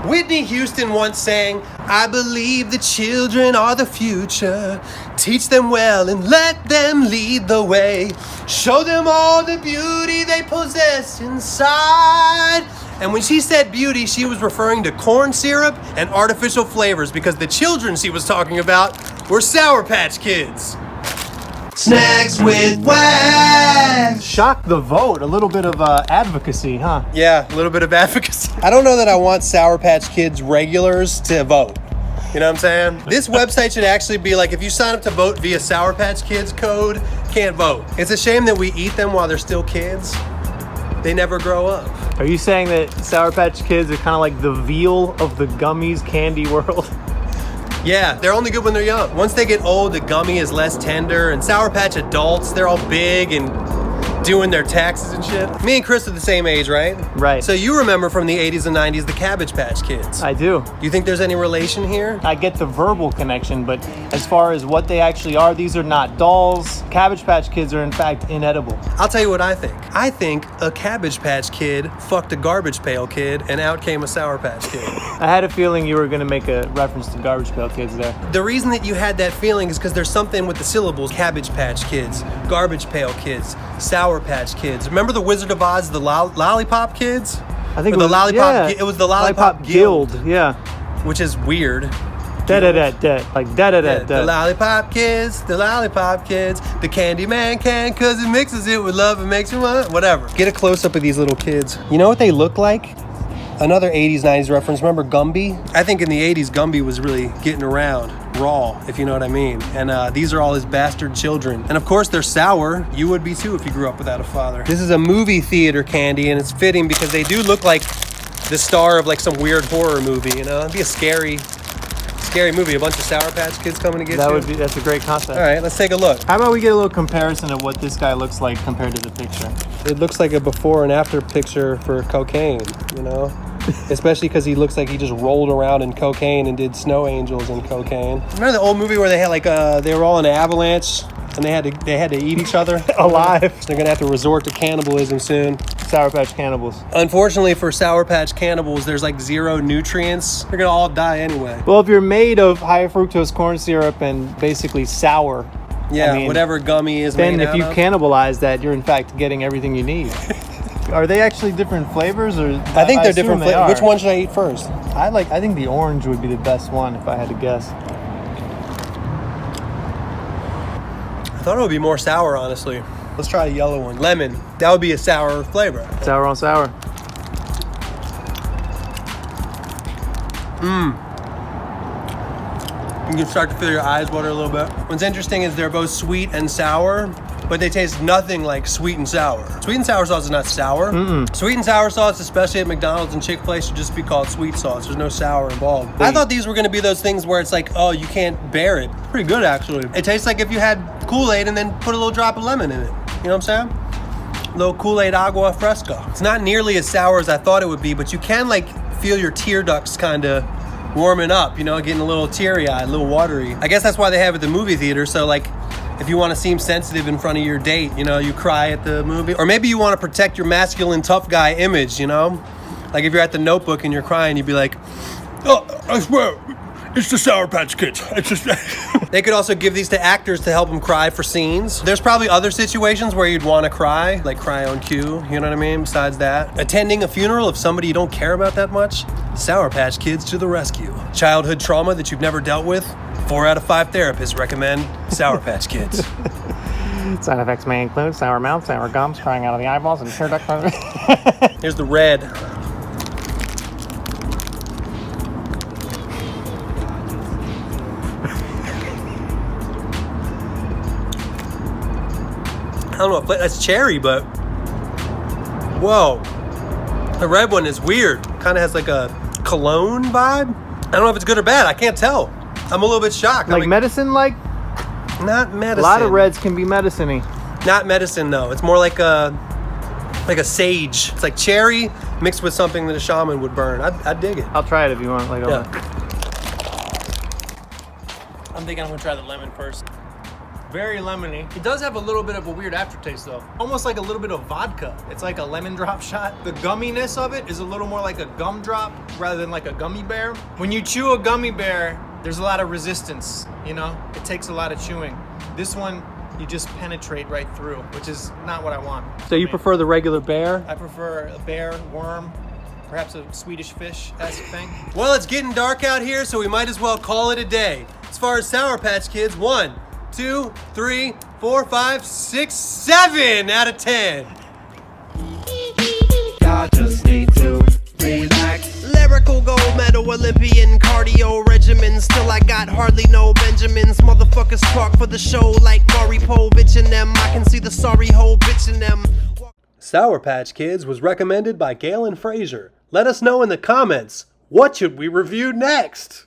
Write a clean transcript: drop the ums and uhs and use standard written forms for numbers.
Whitney Houston once sang, I believe the children are the future. Teach them well and let them lead the way. Show them all the beauty they possess inside. And when she said beauty, she was referring to corn syrup and artificial flavors because the children she was talking about were Sour Patch Kids. Snacks with Wax. Shock the vote. A little bit of advocacy, huh? Yeah, a little bit of advocacy. I don't know that I want Sour Patch Kids regulars to vote. You know what I'm saying? This website should actually be like, if you sign up to vote via Sour Patch Kids code, can't vote. It's a shame that we eat them while they're still kids. They never grow up. Are you saying that Sour Patch Kids are kind of like the veal of the gummies candy world? Yeah, they're only good when they're young. Once they get old, the gummy is less tender, and Sour Patch adults, they're all big and doing their taxes and shit. Me and Chris are the same age, right? Right. So you remember from the 80s and 90s the Cabbage Patch Kids. I do. Do you think there's any relation here? I get the verbal connection, but as far as what they actually are, these are not dolls. Cabbage Patch Kids are in fact inedible. I'll tell you what I think. I think a Cabbage Patch Kid fucked a Garbage Pail Kid and out came a Sour Patch Kid. I had a feeling you were going to make a reference to Garbage Pail Kids there. The reason that you had that feeling is because there's something with the syllables. Cabbage Patch Kids, Garbage Pail Kids, Sour Patch Kids. Remember the Wizard of Oz, the Lollipop Kids? I think it was the Lollipop Guild. Yeah. Which is weird. Da-da-da-da. Like da-da-da-da. The Lollipop Kids, the Candy Man can, cause it mixes it with love and makes you want whatever. Get a close-up of these little kids. You know what they look like? Another 80s, 90s reference. Remember Gumby? I think in the 80s, Gumby was really getting around raw, if you know what I mean. And these are all his bastard children. And of course, they're sour. You would be too if you grew up without a father. This is a movie theater candy, and it's fitting because they do look like the star of like some weird horror movie, you know? It'd be a scary movie. A bunch of Sour Patch Kids coming to get you. That's a great concept. All right, let's take a look. How about we get a little comparison of what this guy looks like compared to the picture? It looks like a before and after picture for cocaine, you know? Especially because he looks like he just rolled around in cocaine and did snow angels in cocaine. Remember the old movie where they had like they were all in an avalanche and they had to eat each other alive? They're gonna have to resort to cannibalism soon. Sour Patch cannibals. Unfortunately for Sour Patch cannibals, there's like zero nutrients. They're gonna all die anyway. Well, if you're made of high fructose corn syrup and basically sour, yeah, whatever gummy is made out of. then if you cannibalize that, you're in fact getting everything you need. Are they actually different flavors, or I think they're different flavors. Which one should I eat first? I think the orange would be the best one if I had to guess. I thought it would be more sour, honestly. Let's try the yellow one. Lemon. That would be a sour flavor. Sour on sour. You can start to feel your eyes water a little bit. What's interesting is they're both sweet and sour, but they taste nothing like sweet and sour. Sweet and sour sauce is not sour. Sweet and sour sauce, especially at McDonald's and Chick-fil-A, should just be called sweet sauce. There's no sour involved. I thought these were gonna be those things where it's like, oh, you can't bear it. Pretty good, actually. It tastes like if you had Kool-Aid and then put a little drop of lemon in it. You know what I'm saying? A little Kool-Aid agua fresca. It's not nearly as sour as I thought it would be, but you can like feel your tear ducts kind of warming up, you know, getting a little teary-eyed, a little watery. I guess that's why they have it at the movie theater, so like, if you want to seem sensitive in front of your date, you know, you cry at the movie. Or maybe you want to protect your masculine tough guy image, you know? Like if you're at the Notebook and you're crying, you'd be like, oh, I swear, it's the Sour Patch Kids. It's just... They could also give these to actors to help them cry for scenes. There's probably other situations where you'd want to cry, like cry on cue, you know what I mean? Besides that. Attending a funeral of somebody you don't care about that much? Sour Patch Kids to the rescue. Childhood trauma that you've never dealt with? 4 out of 5 therapists recommend Sour Patch Kids. Side effects may include sour mouth, sour gums, crying out of the eyeballs, and tear duct. Here's the red. I don't know if that's cherry, but whoa. The red one is weird. Kind of has like a cologne vibe. I don't know if it's good or bad. I can't tell. I'm a little bit shocked. Like medicine, like? Not medicine. A lot of reds can be medicine-y. Not medicine, though. It's more like a sage. It's like cherry mixed with something that a shaman would burn. I'd dig it. I'll try it if you want. Like, yeah. I'm thinking I'm gonna try the lemon first. Very lemony. It does have a little bit of a weird aftertaste though. Almost like a little bit of vodka. It's like a lemon drop shot. The gumminess of it is a little more like a gumdrop rather than like a gummy bear. When you chew a gummy bear, there's a lot of resistance, you know? It takes a lot of chewing. This one, you just penetrate right through, which is not what I want. So you prefer the regular bear? I prefer a bear, worm, perhaps a Swedish fish-esque thing. Well, it's getting dark out here, so we might as well call it a day. As far as Sour Patch Kids, 1, 2, 3, 4, 5, 6, 7 out of 10. Y'all just need to relax. Lyrical gold medal Olympian cardio regimen. Still I got hardly no Benjamins. Motherfuckers talk for the show like Maury Povich and them. I can see the sorry whole bitch in them. Sour Patch Kids was recommended by Galen Frazer. Let us know in the comments, what should we review next?